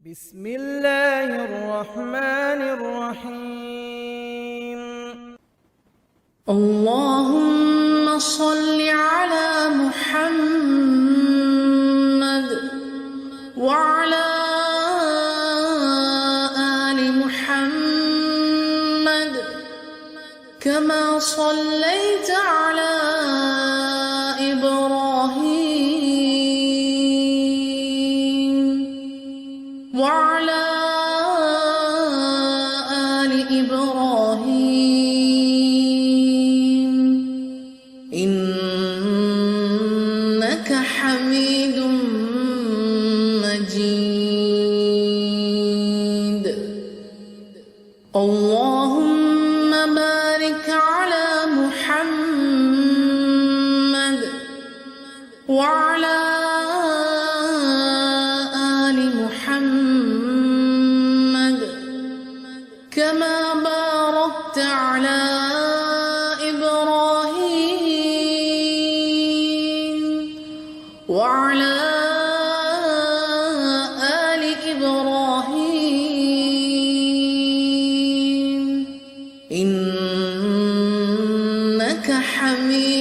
بسم الله الرحمن الرحيم. اللهم صل على محمد وعلى آل محمد كما صليت على إبراهيم وعلى آل إبراهيم إنك حميد مجيد. اللهم بارك على محمد وعلى آل محمد كما باركت على إبراهيم وعلى آل إبراهيم إنك حميد